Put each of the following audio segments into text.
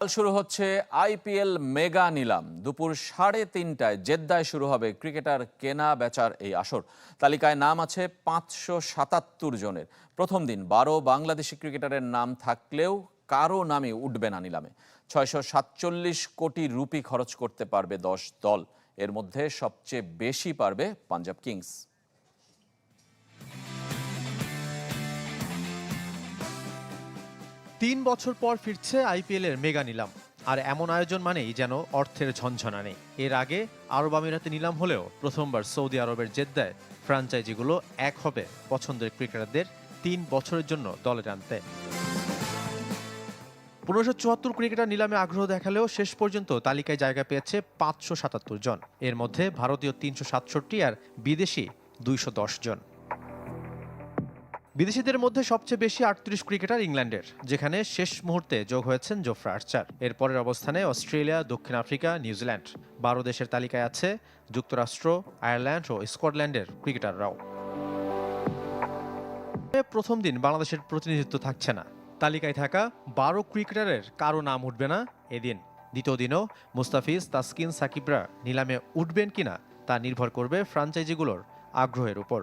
শুরু হচ্ছে IPL mega নিলাম। দুপুর 3:30টায় জেদ্দায় শুরু হবে ক্রিকেটার কেনা বেচার এই আসর। তালিকায় নাম আছে 577 জনের। প্রথম দিন 12 বাংলাদেশি ক্রিকেটারের নাম থাকলেও কারো নামই উঠবে না নিলামে। 647 কোটি রুপি খরচ করতে পারবে 10 দল। এর মধ্যে সবচেয়ে বেশি পারবে পাঞ্জাব কিংস। 3 বছর পর ফিরছে আইপিএলের মেগা নিলাম। আর এমন আয়োজন মানেই যেন অর্থের ঝনঝনানি। এর আগে আরব আমিরাতে নিলাম হলেও প্রথমবার সৌদি আরবের জেদ্দায় ফ্র্যাঞ্চাইজিগুলো এক হবে পছন্দের ক্রিকেটারদের 3 বছরের জন্য দলে টানতে। 1574 ক্রিকেটার নিলামে আগ্রহ দেখালেও শেষ পর্যন্ত তালিকায় জায়গা পেয়েছে 577 জন। এর মধ্যে ভারতীয় 367 আর বিদেশি 210 জন। বিদেশিদের মধ্যে সবচেয়ে বেশি 38 ক্রিকেটার ইংল্যান্ডের, যেখানে শেষ মুহূর্তে যোগ হয়েছেন জোফ্রা আর্চার। এর পরের অবস্থানে অস্ট্রেলিয়া, দক্ষিণ আফ্রিকা, নিউজিল্যান্ড। 12 দেশের তালিকায় আছে যুক্তরাষ্ট্র, আয়ারল্যান্ড ও স্কটল্যান্ডের ক্রিকেটাররাও। প্রথম দিন বাংলাদেশের প্রতিনিধিত্ব থাকছে না। তালিকায় থাকা 12 ক্রিকেটারের কারো নাম উঠবে না এদিন। দ্বিতীয় দিনও মুস্তাফিজ, তাসকিন, সাকিবরা নিলামে উঠবেন কিনা তা নির্ভর করবে ফ্র্যাঞ্চাইজিগুলোর আগ্রহের উপর।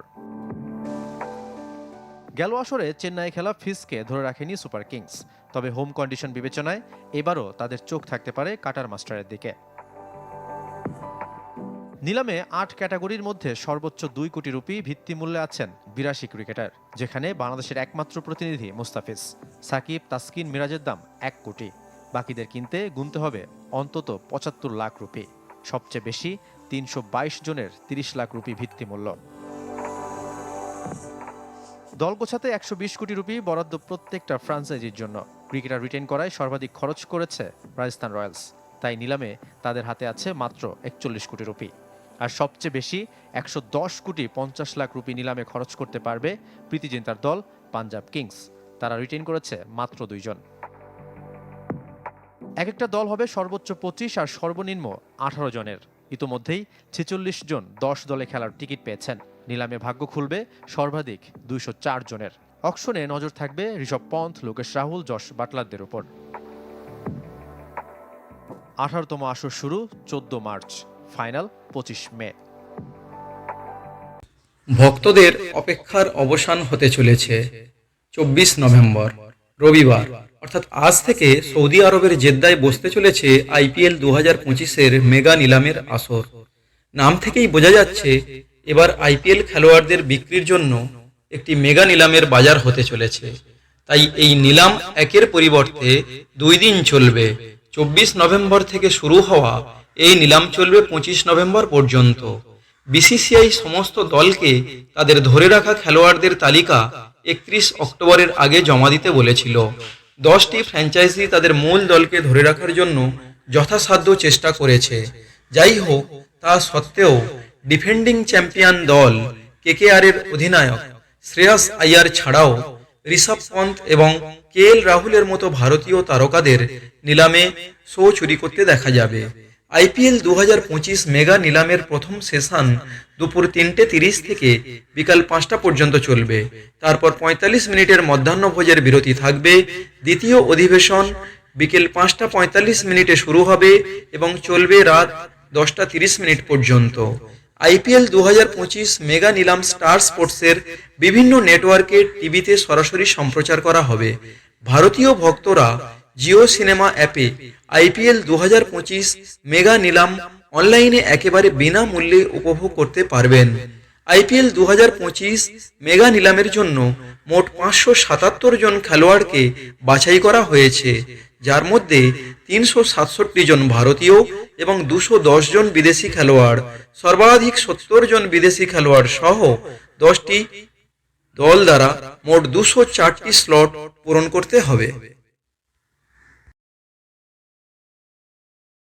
গেল আসরে চেন্নাই খেলা ফিসকে ধরে রাখেনি সুপার কিংস। তবে হোম কন্ডিশন বিবেচনায় এবারও তাদের চোখ থাকতে পারে কাটার মাস্টারের দিকে। নিলামে 8 ক্যাটাগরির মধ্যে সর্বোচ্চ 2 কোটি রুপি ভিত্তিমূল্যে আছেন 82 ক্রিকেটার, যেখানে বাংলাদেশের একমাত্র প্রতিনিধি মুস্তাফিজ। সাকিব, তাসকিন, মিরাজের দাম 1 কোটি। বাকিদের কিনতে গুনতে হবে অন্তত 75 লাখ রুপি। সবচেয়ে বেশি 322 জনের 30 লাখ রুপি ভিত্তিমূল্য। দল গোছাতে 120 কোটি রুপি বরাদ্দ প্রত্যেকটা ফ্র্যাঞ্চাইজির জন্য। ক্রিকেটার রিটেন করায় সর্বাধিক খরচ করেছে রাজস্থান রয়্যালস। তাই নিলামে তাদের হাতে আছে মাত্র 41 কোটি রুপি। আর সবচেয়ে বেশি 110 কোটি 50 লাখ রুপি নিলামে খরচ করতে পারবে প্রীতি জিন্তার দল পাঞ্জাব কিংস। তারা রিটেন করেছে মাত্র 2 জন। এক একটা দল হবে সর্বোচ্চ 25 আর সর্বনিম্ন 18 জনের। ইতোমধ্যেই 46 জন 10 দলে খেলার টিকিট পেয়েছেন। নিলামে ভাগ্য খুলবে সর্বাধিক 204 জনের। অকশনে নজর থাকবে ঋষভ পন্থ, লোকেশ রাহুল, জশ বাটলারদের উপর। 18তম আসর শুরু 14 মার্চ, ফাইনাল 25 মে। ভক্তদের অপেক্ষার অবসান হতে চলেছে 24 নভেম্বর রবিবার, অর্থাৎ আজ থেকে সৌদি আরবের জেদ্দায় বসতে চলেছে আইপিএল 2025-এর মেগা নিলামের আসর। নাম থেকেই বোঝা যাচ্ছে এবার আইপিএল খেলোয়াড়দের বিক্রির জন্য একটি মেগা নিলামের বাজার হতে চলেছে। তাই এই নিলাম একের পরিবর্তে 2 দিন চলবে। 24 নভেম্বর থেকে শুরু হওয়া এই নিলাম চলবে 25 নভেম্বর পর্যন্ত। বিসিসিআই সমস্ত দলকে তাদের ধরে রাখা খেলোয়াড়দের তালিকা 31 অক্টোবরের আগে জমা দিতে বলেছিল। 10টি ফ্র্যাঞ্চাইজি তাদের মূল দলকে ধরে রাখার জন্য যথাসাধ্য চেষ্টা করেছে। যাই হোক, তা সত্ত্বেও ডিফেন্ডিং চ্যাম্পিয়ন দল কেকেআরের অধিনায়ক শ্রেয়াস আইয়ার ছাড়াও ঋষভ পন্থ এবং কেএল রাহুলের মতো ভারতীয় তারকাদের নিলামে শো চুরি করতে দেখা যাবে। আইপিএল 2025 মেগা নিলামের প্রথম সেশন দুপুর 3:30 থেকে বিকাল 5টা পর্যন্ত চলবে। তারপর 45 মিনিটের মধ্যাহ্নভোজের বিরতি থাকবে। দ্বিতীয় অধিবেশন বিকেল 5:45 শুরু হবে এবং চলবে রাত 10:30 পর্যন্ত। আইপিএল 2025 মেগা নিলাম স্টার স্পোর্টসের বিভিন্ন নেটওয়ার্কে টিভিতে সরাসরি সম্প্রচার করা হবে। ভারতীয় ভক্তরা জিও সিনেমা অ্যাপে আইপিএল 2025 মেগা নিলাম অনলাইনে একেবারে বিনামূল্যে উপভোগ করতে পারবেন। আইপিএল 2025 মেগা নিলামের জন্য মোট 577 জন খেলোয়াড়কে বাছাই করা হয়েছে, যার মধ্যে 367 জন ভারতীয় এবং 210 জন বিদেশি খেলোয়াড়। সর্বাধিক 70 জন বিদেশি খেলোয়াড় সহ 10টি দল দ্বারা মোট 204টি স্লট পূরণ করতে হবে।